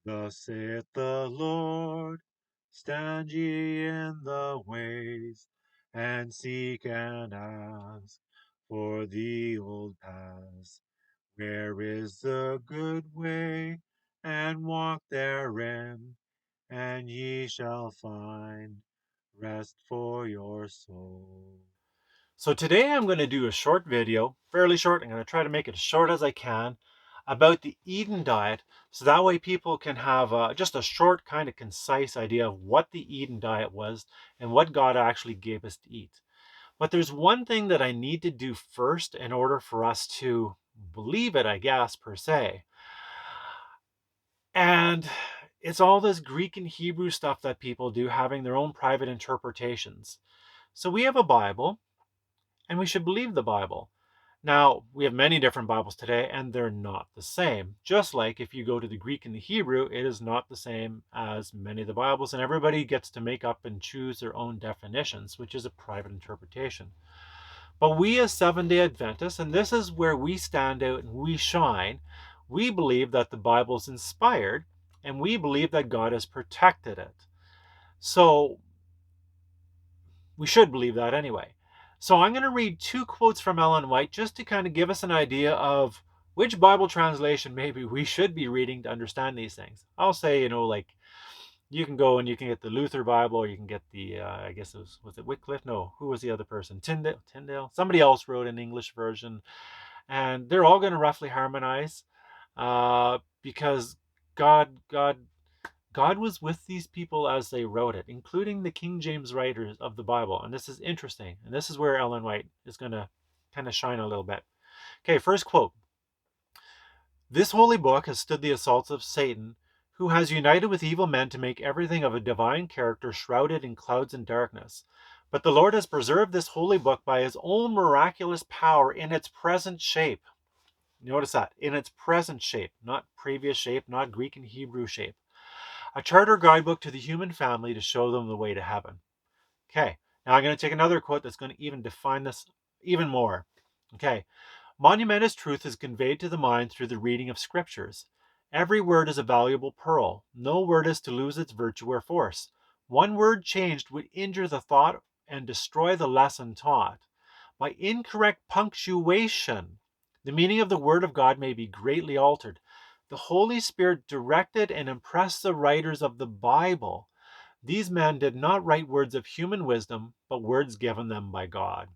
Thus saith the Lord, stand ye in the ways, and seek and ask for the old paths. Where is the good way? And walk therein, and ye shall find rest for your soul. So today I'm going to do a short video, fairly short. I'm going to try to make it as short as I can, about the Eden diet, so that way people can have just a short, kind of concise idea of what the Eden diet was and what God actually gave us to eat. But there's one thing that I need to do first in order for us to believe it, I guess, per se. And it's all this Greek and Hebrew stuff that people do, having their own private interpretations. So we have a Bible, and we should believe the Bible. Now, we have many different Bibles today, and they're not the same. Just like if you go to the Greek and the Hebrew, it is not the same as many of the Bibles, and everybody gets to make up and choose their own definitions, which is a private interpretation. But we as Seventh-day Adventists, and this is where we stand out and we shine, we believe that the Bible is inspired, and we believe that God has protected it. So we should believe that anyway. So I'm going to read two quotes from Ellen White just to kind of give us an idea of which Bible translation maybe we should be reading to understand these things. I'll say, like you can go and you can get the Luther Bible, or you can get the, I guess was it Wycliffe? No, who was the other person? Tyndale. Somebody else wrote an English version, and they're all going to roughly harmonize, because God was with these people as they wrote it, including the King James writers of the Bible. And this is interesting. And this is where Ellen White is going to kind of shine a little bit. Okay, first quote. This holy book has stood the assaults of Satan, who has united with evil men to make everything of a divine character shrouded in clouds and darkness. But the Lord has preserved this holy book by his own miraculous power in its present shape. Notice that, in its present shape, not previous shape, not Greek and Hebrew shape. A charter guidebook to the human family to show them the way to heaven. Okay, now I'm going to take another quote that's going to even define this even more. Okay, monumentous truth is conveyed to the mind through the reading of scriptures. Every word is a valuable pearl. No word is to lose its virtue or force. One word changed would injure the thought and destroy the lesson taught. By incorrect punctuation, the meaning of the word of God may be greatly altered. The Holy Spirit directed and impressed the writers of the Bible. These men did not write words of human wisdom, but words given them by God.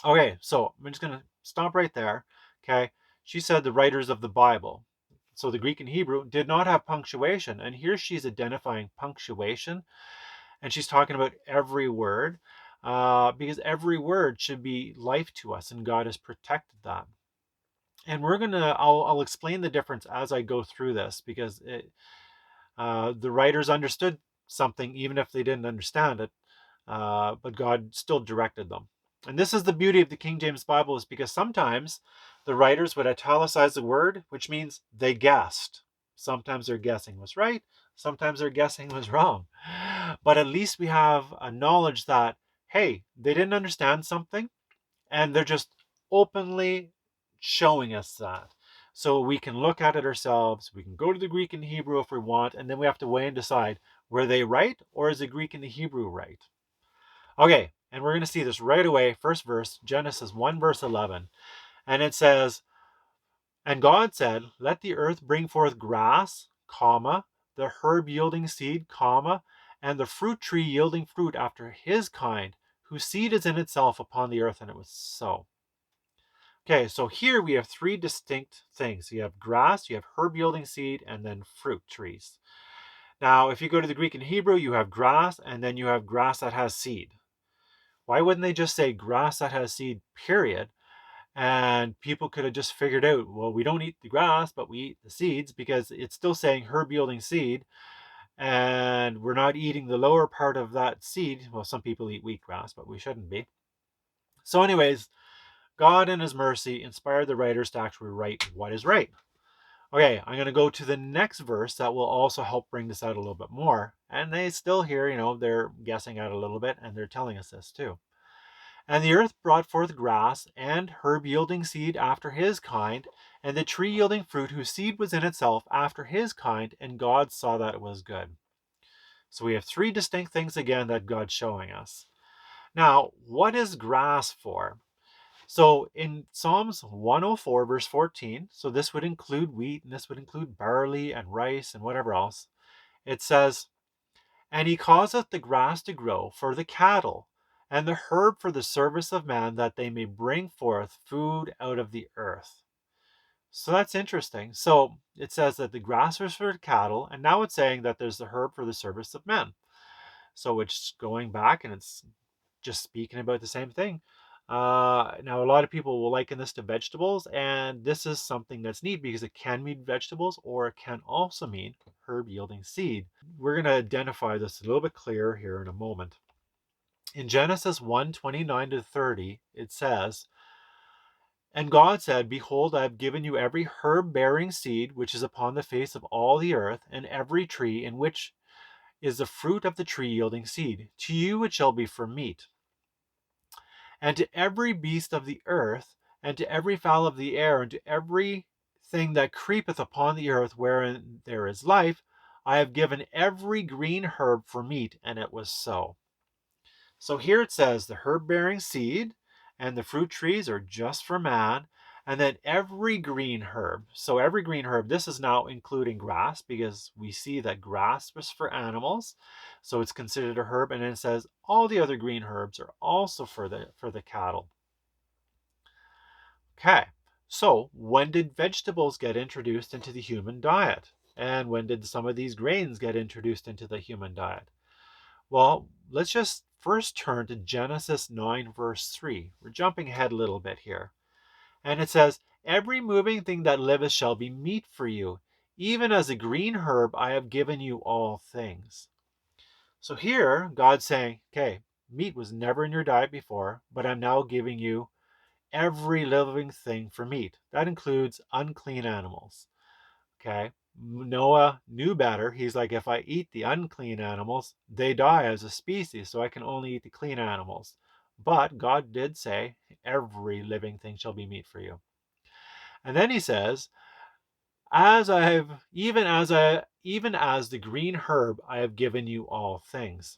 Okay, so I'm just going to stop right there. Okay, she said the writers of the Bible. So the Greek and Hebrew did not have punctuation. And here she's identifying punctuation, and she's talking about every word, because every word should be life to us, and God has protected that. And I'll explain the difference as I go through this, because the writers understood something even if they didn't understand it, but God still directed them. And this is the beauty of the King James Bible, is because sometimes the writers would italicize the word, which means they guessed. Sometimes their guessing was right, sometimes their guessing was wrong. But at least we have a knowledge that, hey, they didn't understand something, and they're just openly showing us that. So we can look at it ourselves. We can go to the Greek and Hebrew if we want, and then we have to weigh and decide, were they right, or is the Greek and the Hebrew right? Okay, and we're going to see this right away. First verse, Genesis 1 verse 11. And it says, and God said, let the earth bring forth grass, comma, the herb yielding seed, comma, and the fruit tree yielding fruit after his kind, whose seed is in itself upon the earth. And it was so. Okay, so here we have three distinct things. You have grass, you have herb yielding seed, and then fruit trees. Now, if you go to the Greek and Hebrew, you have grass, and then you have grass that has seed. Why wouldn't they just say grass that has seed, period? And people could have just figured out, well, we don't eat the grass, but we eat the seeds, because it's still saying herb yielding seed, and we're not eating the lower part of that seed. Well, some people eat wheatgrass, but we shouldn't be. So anyways, God in his mercy inspired the writers to actually write what is right. Okay, I'm going to go to the next verse that will also help bring this out a little bit more. And they still here, they're guessing out a little bit, and they're telling us this too. And the earth brought forth grass and herb yielding seed after his kind, and the tree yielding fruit whose seed was in itself after his kind, and God saw that it was good. So we have three distinct things again that God's showing us. Now, what is grass for? So in Psalms 104, verse 14, so this would include wheat, and this would include barley and rice and whatever else. It says, "And he causeth the grass to grow for the cattle, and the herb for the service of man, that they may bring forth food out of the earth." So that's interesting. So it says that the grass is for cattle, and now it's saying that there's the herb for the service of men. So it's going back and it's just speaking about the same thing. Now, a lot of people will liken this to vegetables, and this is something that's neat because it can mean vegetables or it can also mean herb yielding seed. We're going to identify this a little bit clearer here in a moment. In Genesis 1:29 to 30, it says, "And God said, Behold, I have given you every herb bearing seed which is upon the face of all the earth, and every tree in which is the fruit of the tree yielding seed. To you it shall be for meat. And to every beast of the earth, and to every fowl of the air, and to every thing that creepeth upon the earth wherein there is life, I have given every green herb for meat, and it was so." So here it says the herb bearing seed and the fruit trees are just for man. And then every green herb. So every green herb, this is now including grass because we see that grass was for animals. So it's considered a herb. And then it says all the other green herbs are also for the cattle. Okay. So when did vegetables get introduced into the human diet? And when did some of these grains get introduced into the human diet? Well, let's just first turn to Genesis 9, verse 3. We're jumping ahead a little bit here. And it says, "Every moving thing that liveth shall be meat for you. Even as a green herb, I have given you all things." So here, God's saying, okay, meat was never in your diet before, but I'm now giving you every living thing for meat. That includes unclean animals. Okay. Noah knew better. He's like, if I eat the unclean animals, they die as a species, so I can only eat the clean animals. But God did say, every living thing shall be meat for you. And then he says, as I have, even as the green herb, I have given you all things.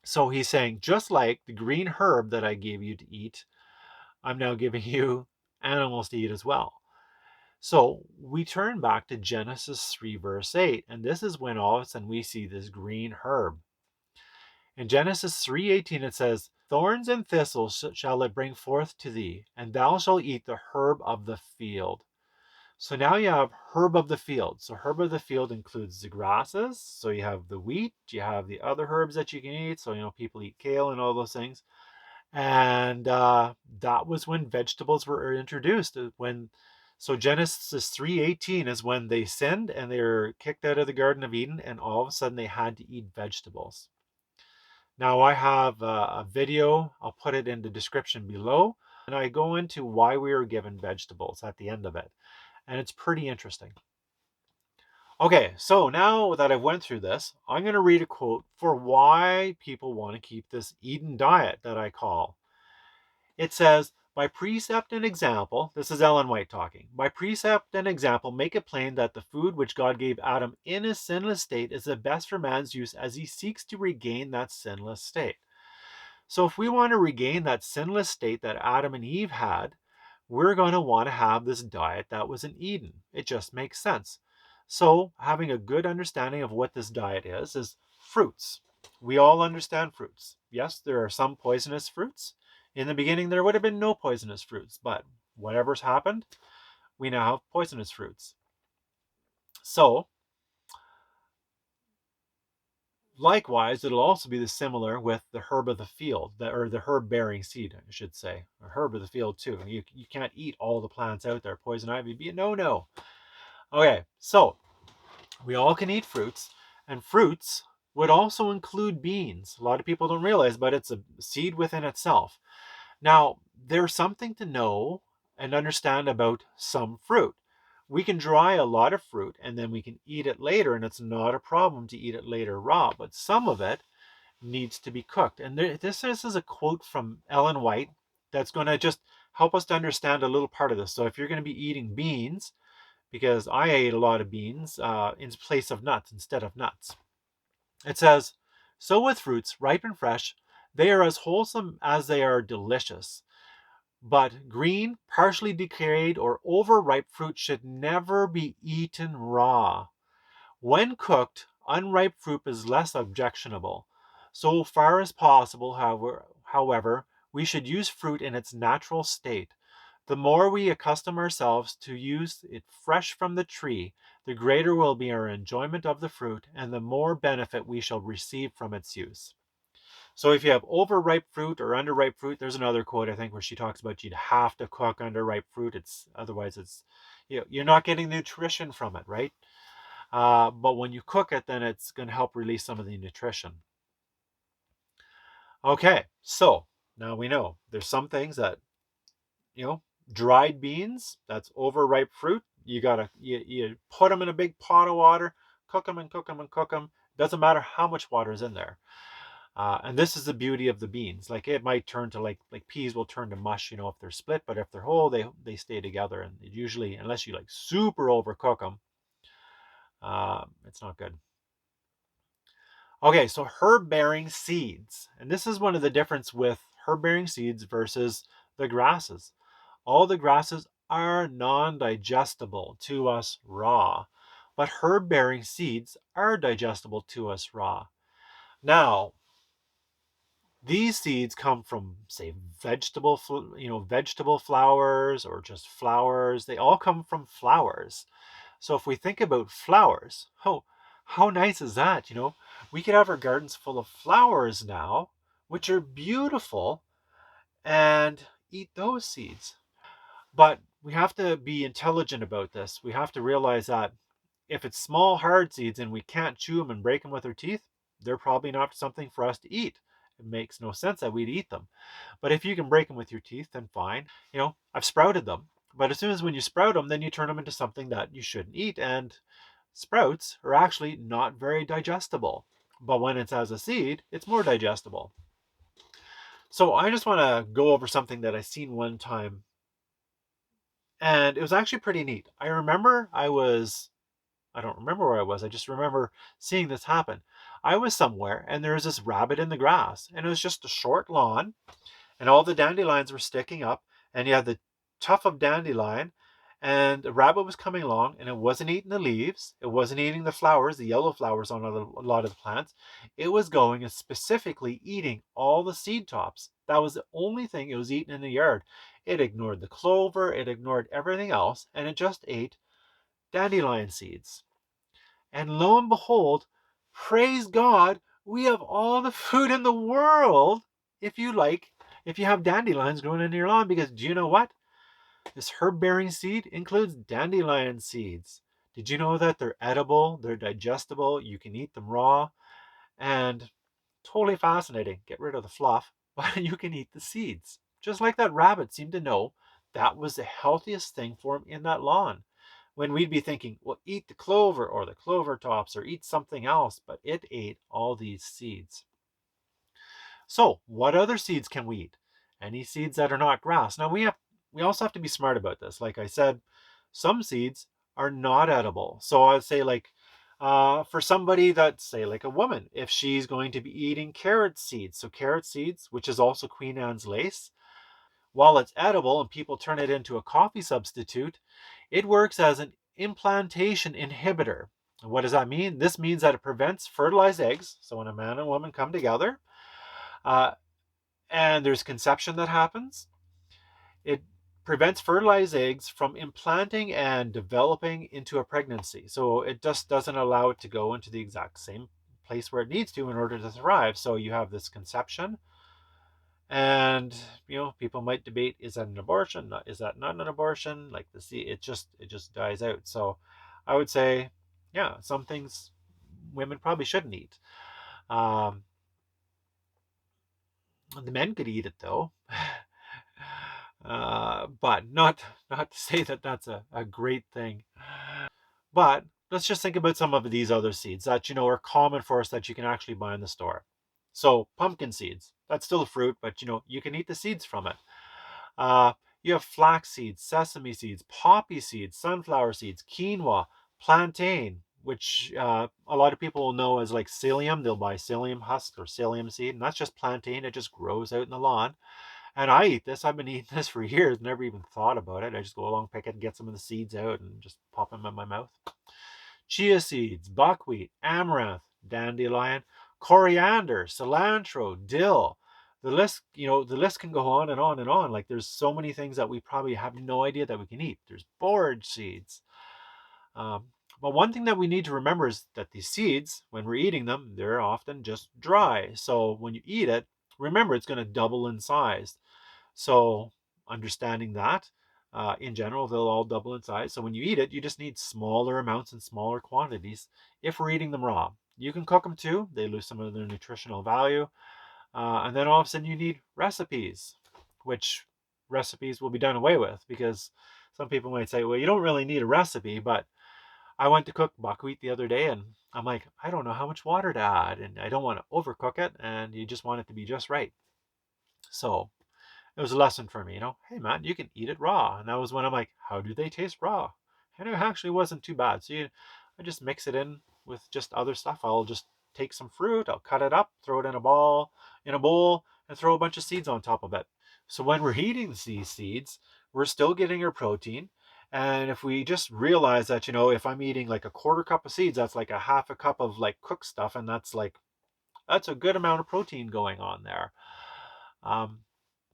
So he's saying, just like the green herb that I gave you to eat, I'm now giving you animals to eat as well. So we turn back to Genesis 3, verse 8, and this is when all of a sudden we see this green herb. In Genesis 3:18 it says, "Thorns and thistles shall it bring forth to thee, and thou shalt eat the herb of the field." So now you have herb of the field. So herb of the field includes the grasses. So you have the wheat, you have the other herbs that you can eat. So, people eat kale and all those things. And that was when vegetables were introduced. So Genesis 3:18 is when they sinned and they were kicked out of the Garden of Eden, and all of a sudden they had to eat vegetables. Now I have a video, I'll put it in the description below, and I go into why we were given vegetables at the end of it. And it's pretty interesting. Okay, so now that I've went through this, I'm going to read a quote for why people want to keep this Eden diet that I call. It says, "By precept and example," this is Ellen White talking, "by precept and example make it plain that the food which God gave Adam in his sinless state is the best for man's use as he seeks to regain that sinless state." So if we want to regain that sinless state that Adam and Eve had, we're going to want to have this diet that was in Eden. It just makes sense. So having a good understanding of what this diet is fruits. We all understand fruits. Yes, there are some poisonous fruits. In the beginning, there would have been no poisonous fruits, but whatever's happened, we now have poisonous fruits. So likewise, it'll also be similar with the herb of the field, or the herb bearing seed, I should say. A herb of the field too. You can't eat all the plants out there. Poison ivy be a no. Okay, so we all can eat fruits, and fruits would also include beans. A lot of people don't realize, but it's a seed within itself. Now, there's something to know and understand about some fruit. We can dry a lot of fruit and then we can eat it later, and it's not a problem to eat it later raw, but some of it needs to be cooked. And this is a quote from Ellen White that's going to just help us to understand a little part of this. So if you're going to be eating beans, because I ate a lot of beans in place of nuts instead of nuts. It says, so with fruits, ripe and fresh, they are as wholesome as they are delicious. But green, partially decayed, or overripe fruit should never be eaten raw. When cooked, unripe fruit is less objectionable. So far as possible, however, we should use fruit in its natural state. The more we accustom ourselves to use it fresh from the tree, the greater will be our enjoyment of the fruit, and the more benefit we shall receive from its use. So if you have overripe fruit or underripe fruit, there's another quote I think where she talks about you'd have to cook underripe fruit. It's otherwise it's you're not getting nutrition from it, right? But when you cook it, then it's going to help release some of the nutrition. Okay, so now we know there's some things that, you know, dried beans, that's overripe fruit. You put them in a big pot of water, cook them and cook them and cook them. Doesn't matter how much water is in there. And this is the beauty of the beans. Like it might turn to like peas will turn to mush, if they're split, but if they're whole, they stay together. And it usually, unless you like super overcook them, it's not good. Okay, so herb-bearing seeds. And this is one of the difference with herb-bearing seeds versus the grasses. All the grasses are non-digestible to us raw, but herb-bearing seeds are digestible to us raw. Now, these seeds come from, say, vegetable flowers or just flowers. They all come from flowers. So if we think about flowers, how nice is that? We could have our gardens full of flowers now, which are beautiful, and eat those seeds. But we have to be intelligent about this. We have to realize that if it's small, hard seeds and we can't chew them and break them with our teeth, they're probably not something for us to eat. It makes no sense that we'd eat them. But if you can break them with your teeth, then fine. I've sprouted them. But as soon as when you sprout them, then you turn them into something that you shouldn't eat. And sprouts are actually not very digestible. But when it's as a seed, it's more digestible. So I just want to go over something that I seen one time. And it was actually pretty neat. I don't remember where I was. I just remember seeing this happen. I was somewhere and there was this rabbit in the grass, and it was just a short lawn, and all the dandelions were sticking up, and you had the tuft of dandelion, and the rabbit was coming along, and it wasn't eating the leaves, it wasn't eating the flowers, the yellow flowers on a lot of the plants. It was going and specifically eating all the seed tops. That was the only thing it was eating in the yard. It ignored the clover, it ignored everything else, and it just ate dandelion seeds. And lo and behold, praise God, we have all the food in the world if you have dandelions growing in your lawn. Because do you know what? This herb-bearing seed includes dandelion seeds. Did you know that they're edible, they're digestible, you can eat them raw, and totally fascinating. Get rid of the fluff, but you can eat the seeds. Just like that rabbit seemed to know that was the healthiest thing for him in that lawn. When we'd be thinking, well, eat the clover or the clover tops or eat something else, but it ate all these seeds. So, what other seeds can we eat? Any seeds that are not grass. Now we also have to be smart about this. Like I said, some seeds are not edible. So I'd say for somebody that's say like a woman, if she's going to be eating carrot seeds, so carrot seeds, which is also Queen Anne's lace, while it's edible and people turn it into a coffee substitute, it works as an implantation inhibitor. And what does that mean? This means that it prevents fertilized eggs. So when a man and woman come together, uh, and there's conception that happens, it prevents fertilized eggs from implanting and developing into a pregnancy. So it just doesn't allow it to go into the exact same place where it needs to in order to thrive. So you have this conception, and people might debate, is that an abortion, is that not an abortion, like the seed, it just dies out. So I would say, yeah, some things women probably shouldn't eat. The men could eat it though. But not to say that that's a great thing. But let's just think about some of these other seeds that are common for us that you can actually buy in the store. So pumpkin seeds, that's still a fruit, but you can eat the seeds from it. You have flax seeds, sesame seeds, poppy seeds, sunflower seeds, quinoa, plantain, which a lot of people will know as like psyllium. They'll buy psyllium husk or psyllium seed, and that's just plantain. It just grows out in the lawn. And I eat this. I've been eating this for years, never even thought about it. I just go along, pick it, and get some of the seeds out, and just pop them in my mouth. Chia seeds, buckwheat, amaranth, dandelion, coriander, cilantro, dill. The list can go on and on and on. Like there's so many things that we probably have no idea that we can eat. There's borage seeds. Um, but one thing that we need to remember is that these seeds, when we're eating them, they're often just dry. So when you eat it, remember it's going to double in size. So understanding that, in general, they'll all double in size. So when you eat it, you just need smaller amounts and smaller quantities if we're eating them raw. You can cook them too. They lose some of their nutritional value. And then all of a sudden you need recipes, which recipes will be done away with because some people might say, well, you don't really need a recipe, but I went to cook buckwheat the other day and I'm like, I don't know how much water to add and I don't want to overcook it and you just want it to be just right. So it was a lesson for me, hey man, you can eat it raw. And that was when I'm like, how do they taste raw? And it actually wasn't too bad. I just mix it in with just other stuff. I'll just take some fruit, I'll cut it up, throw it in a bowl, and throw a bunch of seeds on top of it. So when we're eating these seeds, we're still getting our protein. And if we just realize that, if I'm eating like a quarter cup of seeds, that's like a half a cup of like cooked stuff, and that's a good amount of protein going on there. Um,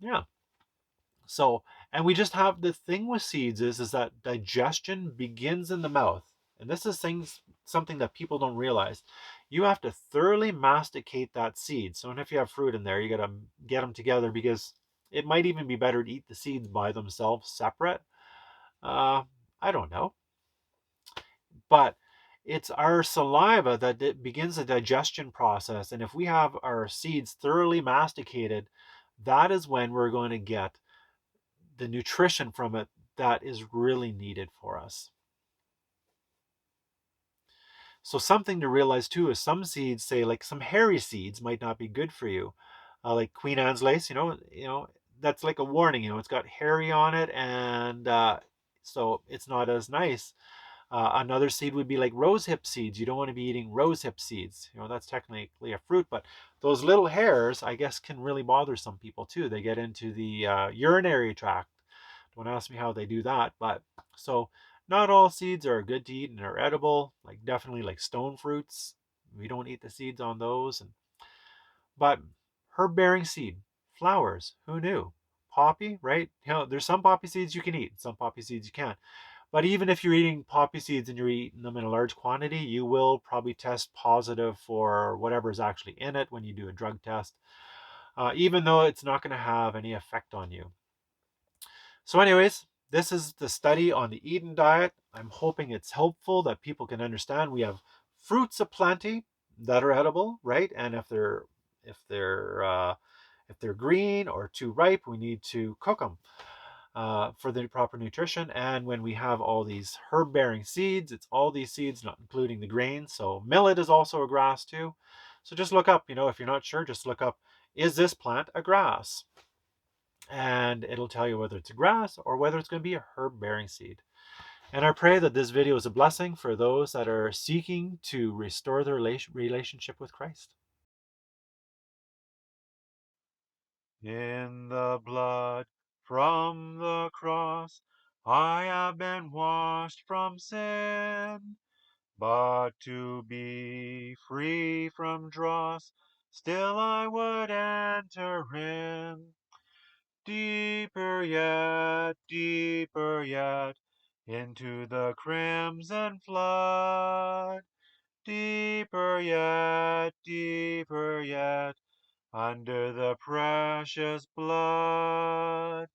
yeah. So, and we just have the thing with seeds is that digestion begins in the mouth. And this is something that people don't realize. You have to thoroughly masticate that seed. So, and if you have fruit in there, you got to get them together because it might even be better to eat the seeds by themselves separate. Uh, I don't know. But it's our saliva that begins the digestion process. And if we have our seeds thoroughly masticated, that is when we're going to get the nutrition from it that is really needed for us. So something to realize too is some seeds, say like some hairy seeds, might not be good for you. Like Queen Anne's lace, that's like a warning. It's got hairy on it, and so it's not as nice. Another seed would be like rosehip seeds. You don't want to be eating rosehip seeds. That's technically a fruit, but those little hairs, I guess, can really bother some people too. They get into the urinary tract. Don't ask me how they do that, but so not all seeds are good to eat and are edible. Like definitely like stone fruits, we don't eat the seeds on those. But herb-bearing seed, flowers, who knew? Poppy, right? There's some poppy seeds you can eat, some poppy seeds you can't. But even if you're eating poppy seeds and you're eating them in a large quantity, you will probably test positive for whatever is actually in it when you do a drug test, even though it's not going to have any effect on you. So, anyways, this is the study on the Eden diet. I'm hoping it's helpful that people can understand we have fruits aplenty that are edible, right? And if they're if they're green or too ripe, we need to cook them for the proper nutrition. And when we have all these herb-bearing seeds, it's all these seeds, not including the grains. So millet is also a grass too. So just look up, if you're not sure, just look up, is this plant a grass? And it'll tell you whether it's a grass or whether it's going to be a herb-bearing seed. And I pray that this video is a blessing for those that are seeking to restore their relationship with Christ. In the blood from the cross, I have been washed from sin, but to be free from dross, still I would enter in. Deeper yet, into the crimson flood. Deeper yet, under the precious blood.